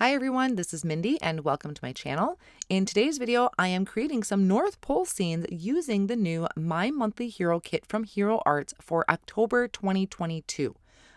Hi everyone, this is Mindy and welcome to my channel. In today's video, I am creating some North Pole scenes using the new My Monthly Hero Kit from Hero Arts for October 2022.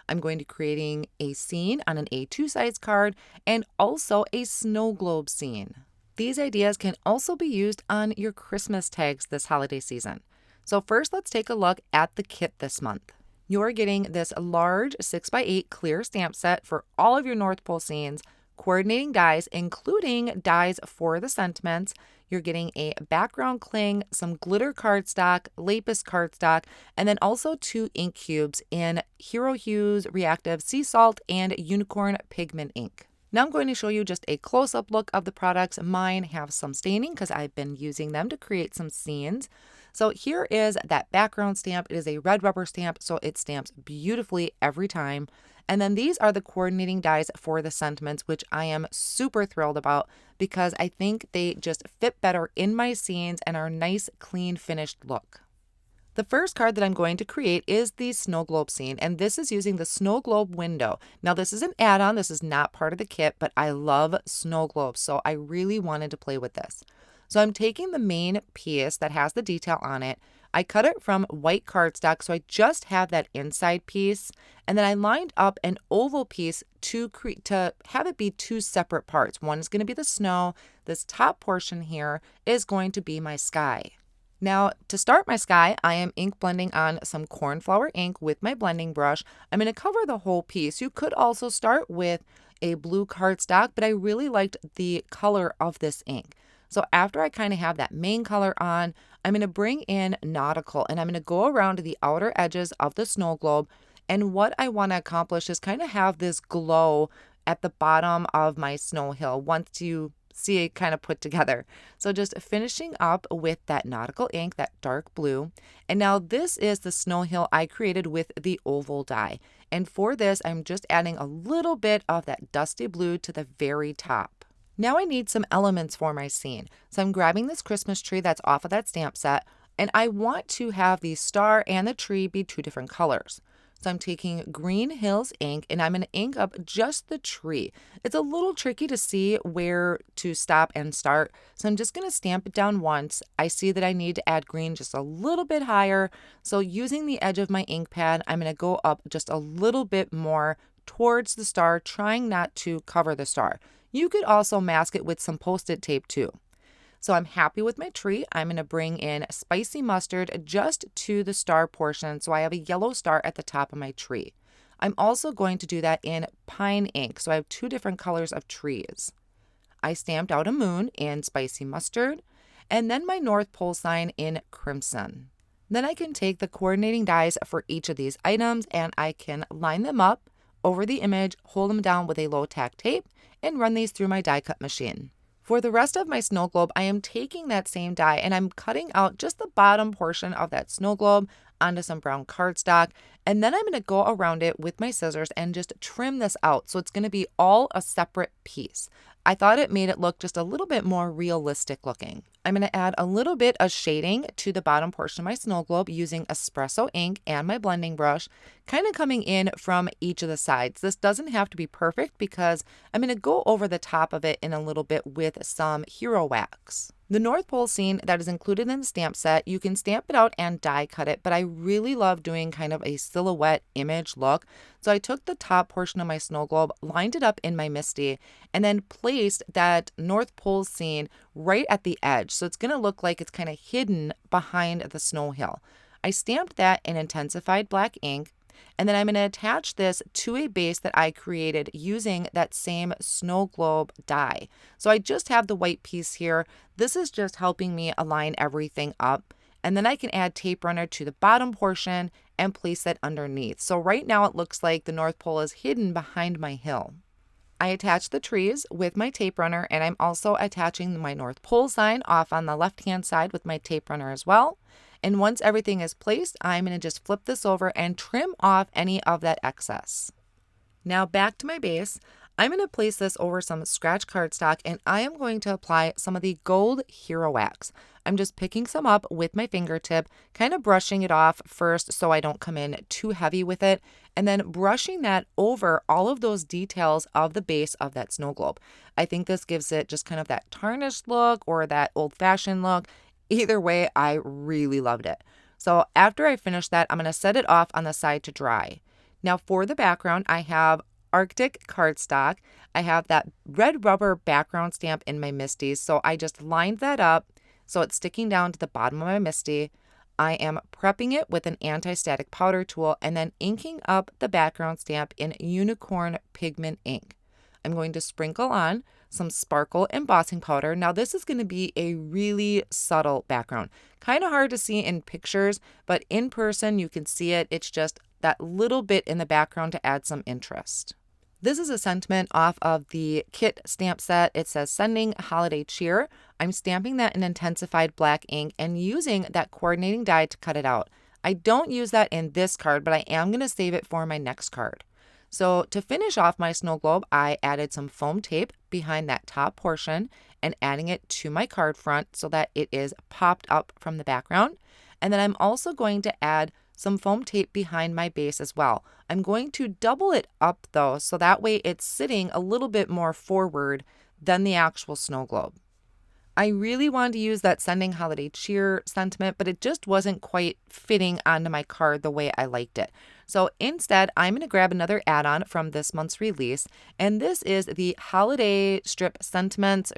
I'm going to be creating a scene on an A2 size card and also a snow globe scene. These ideas can also be used on your Christmas tags this holiday season. So first, let's take a look at the kit this month. You're getting this large 6x8 clear stamp set for all of your North Pole scenes, coordinating dies, including dies for the sentiments. You're getting a background cling, some glitter cardstock, lapis cardstock, and then also 2 ink cubes in Hero Hues Reactive Sea Salt and Unicorn Pigment ink. Now I'm going to show you just a close-up look of the products. Mine have some staining because I've been using them to create some scenes. So here is that background stamp. It is a red rubber stamp, so it stamps beautifully every time. And then these are the coordinating dies for the sentiments, which I am super thrilled about because I think they just fit better in my scenes and are a nice, clean, finished look. The first card that I'm going to create is the snow globe scene, and this is using the snow globe window. Now this is an add-on, this is not part of the kit, but I love snow globes, so I really wanted to play with this. So I'm taking the main piece that has the detail on it. I cut it from white cardstock, so I just have that inside piece, and then I lined up an oval piece to have it be 2 separate parts. One is going to be the snow. This top portion here is going to be my sky. Now, to start my sky, I am ink blending on some Cornflower ink with my blending brush. I'm going to cover the whole piece. You could also start with a blue cardstock, but I really liked the color of this ink. So after I kind of have that main color on, I'm going to bring in Nautical and I'm going to go around to the outer edges of the snow globe. And what I want to accomplish is kind of have this glow at the bottom of my snow hill once you see it kind of put together. So just finishing up with that Nautical ink, that dark blue. And now this is the snow hill I created with the oval die. And for this, I'm just adding a little bit of that dusty blue to the very top. Now I need some elements for my scene. So I'm grabbing this Christmas tree that's off of that stamp set, and I want to have the star and the tree be 2 different colors. So I'm taking Green Hills ink and I'm going to ink up just the tree. It's a little tricky to see where to stop and start. So I'm just going to stamp it down once. I see that I need to add green just a little bit higher. So using the edge of my ink pad, I'm going to go up just a little bit more towards the star, trying not to cover the star. You could also mask it with some Post-it tape too. So I'm happy with my tree. I'm going to bring in spicy mustard just to the star portion so I have a yellow star at the top of my tree. I'm also going to do that in pine ink, so I have 2 different colors of trees. I stamped out a moon in spicy mustard and then my North Pole sign in crimson. Then I can take the coordinating dies for each of these items and I can line them up over the image, hold them down with a low tack tape, and run these through my die cut machine. For the rest of my snow globe, I am taking that same die and I'm cutting out just the bottom portion of that snow globe onto some brown cardstock. And then I'm going to go around it with my scissors and just trim this out. So it's going to be all a separate piece. I thought it made it look just a little bit more realistic looking. I'm going to add a little bit of shading to the bottom portion of my snow globe using espresso ink and my blending brush, kind of coming in from each of the sides. This doesn't have to be perfect because I'm going to go over the top of it in a little bit with some hero wax. The North Pole scene that is included in the stamp set, you can stamp it out and die cut it, but I really love doing kind of a silhouette image look. So I took the top portion of my snow globe, lined it up in my Misty, and then placed that North Pole scene right at the edge. So it's going to look like it's kind of hidden behind the snow hill. I stamped that in intensified black ink. And then I'm going to attach this to a base that I created using that same snow globe die. So I just have the white piece here. This is just helping me align everything up. And then I can add tape runner to the bottom portion and place that underneath. So right now it looks like the North Pole is hidden behind my hill. I attach the trees with my tape runner, and I'm also attaching my North Pole sign off on the left-hand side with my tape runner as well. And once everything is placed, I'm going to just flip this over and trim off any of that excess. Now back to my base, I'm going to place this over some scratch cardstock and I am going to apply some of the gold hero wax. I'm just picking some up with my fingertip, kind of brushing it off first so I don't come in too heavy with it, and then brushing that over all of those details of the base of that snow globe. I think this gives it just kind of that tarnished look or that old-fashioned look. Either way, I really loved it. So after I finish that, I'm going to set it off on the side to dry. Now for the background, I have Arctic cardstock. I have that red rubber background stamp in my Misty, so I just lined that up so it's sticking down to the bottom of my Misty. I am prepping it with an anti-static powder tool and then inking up the background stamp in unicorn pigment ink. I'm going to sprinkle on some sparkle embossing powder. Now this is going to be a really subtle background. Kind of hard to see in pictures, but in person you can see it. It's just that little bit in the background to add some interest. This is a sentiment off of the kit stamp set. It says sending holiday cheer. I'm stamping that in intensified black ink and using that coordinating die to cut it out. I don't use that in this card, but I am going to save it for my next card. So to finish off my snow globe, I added some foam tape behind that top portion and adding it to my card front so that it is popped up from the background. And then I'm also going to add some foam tape behind my base as well. I'm going to double it up though, so that way it's sitting a little bit more forward than the actual snow globe. I really wanted to use that sending holiday cheer sentiment, but it just wasn't quite fitting onto my card the way I liked it. So instead, I'm going to grab another add-on from this month's release, and this is the holiday sentiment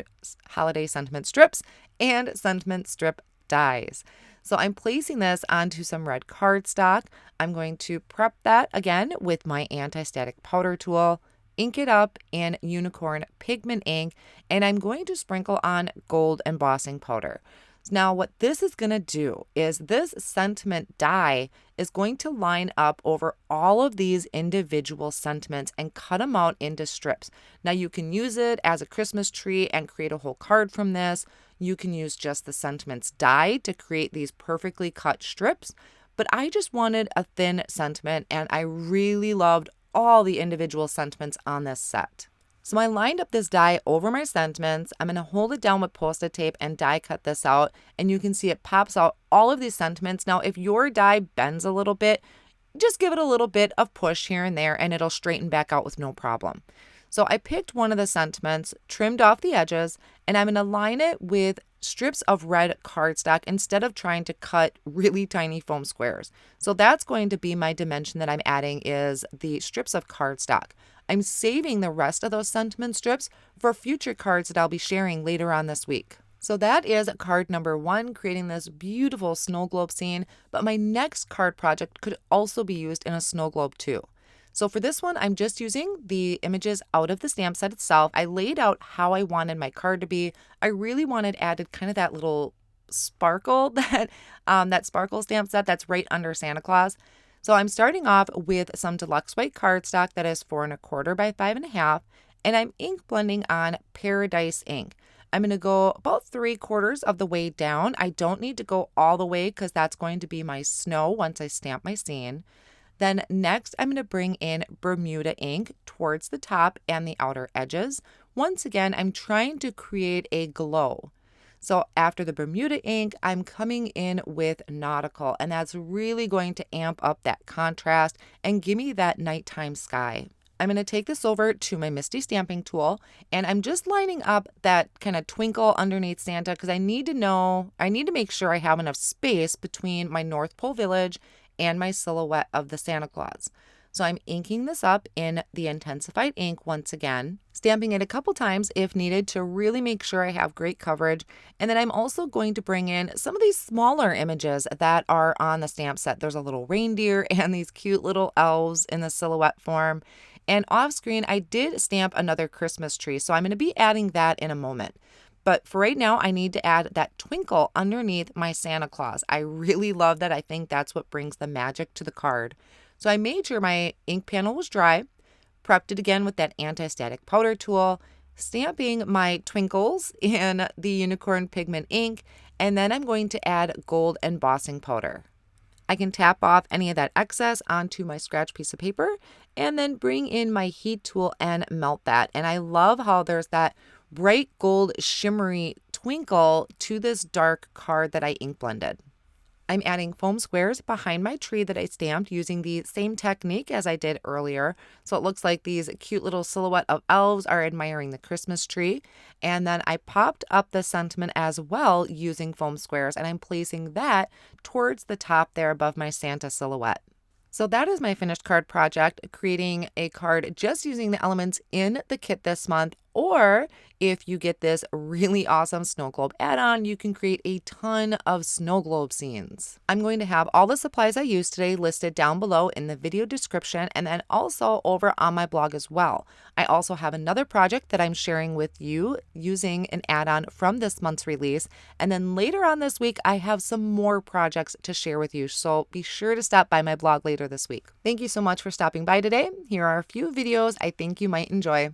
strips and sentiment strip dies. So I'm placing this onto some red cardstock. I'm going to prep that again with my anti-static powder tool, ink it up in unicorn pigment ink, and I'm going to sprinkle on gold embossing powder. Now what this is going to do is this sentiment die is going to line up over all of these individual sentiments and cut them out into strips. Now you can use it as a Christmas tree and create a whole card from this. You can use just the sentiments die to create these perfectly cut strips, but I just wanted a thin sentiment and I really loved all the individual sentiments on this set. So I lined up this die over my sentiments. I'm going to hold it down with Post-it tape and die cut this out, and you can see it pops out all of these sentiments. Now if your die bends a little bit, just give it a little bit of push here and there and it'll straighten back out with no problem. So I picked one of the sentiments, trimmed off the edges, and I'm going to line it with strips of red cardstock instead of trying to cut really tiny foam squares. So that's going to be my dimension that I'm adding, is the strips of cardstock. I'm saving the rest of those sentiment strips for future cards that I'll be sharing later on this week. So that is card number 1, creating this beautiful snow globe scene, but my next card project could also be used in a snow globe too. So for this one, I'm just using the images out of the stamp set itself. I laid out how I wanted my card to be. I really wanted added kind of that little sparkle that sparkle stamp set that's right under Santa Claus. So I'm starting off with some Deluxe white cardstock that is 4 1/4 by 5 1/2, and I'm ink blending on Paradise ink. I'm going to go about 3/4 of the way down. I don't need to go all the way because that's going to be my snow once I stamp my scene. Then next, I'm going to bring in Bermuda ink towards the top and the outer edges. Once again, I'm trying to create a glow. So after the Bermuda ink, I'm coming in with Nautical, and that's really going to amp up that contrast and give me that nighttime sky. I'm going to take this over to my Misty stamping tool, and I'm just lining up that kind of twinkle underneath Santa because I need to make sure I have enough space between my North Pole Village and my silhouette of the Santa Claus. So I'm inking this up in the intensified ink once again, stamping it a couple times if needed to really make sure I have great coverage. And then I'm also going to bring in some of these smaller images that are on the stamp set. There's a little reindeer and these cute little elves in the silhouette form. And off screen, I did stamp another Christmas tree, so I'm going to be adding that in a moment. But for right now, I need to add that twinkle underneath my Santa Claus. I really love that. I think that's what brings the magic to the card. So I made sure my ink panel was dry, prepped it again with that anti-static powder tool, stamping my twinkles in the unicorn pigment ink, and then I'm going to add gold embossing powder. I can tap off any of that excess onto my scratch piece of paper and then bring in my heat tool and melt that. And I love how there's that bright gold shimmery twinkle to this dark card that I ink blended. I'm adding foam squares behind my tree that I stamped using the same technique as I did earlier. So it looks like these cute little silhouette of elves are admiring the Christmas tree. And then I popped up the sentiment as well using foam squares, and I'm placing that towards the top there above my Santa silhouette. So that is my finished card project, creating a card just using the elements in the kit this month. Or if you get this really awesome snow globe add-on, you can create a ton of snow globe scenes. I'm going to have all the supplies I used today listed down below in the video description and then also over on my blog as well. I also have another project that I'm sharing with you using an add-on from this month's release. And then later on this week, I have some more projects to share with you. So be sure to stop by my blog later this week. Thank you so much for stopping by today. Here are a few videos I think you might enjoy.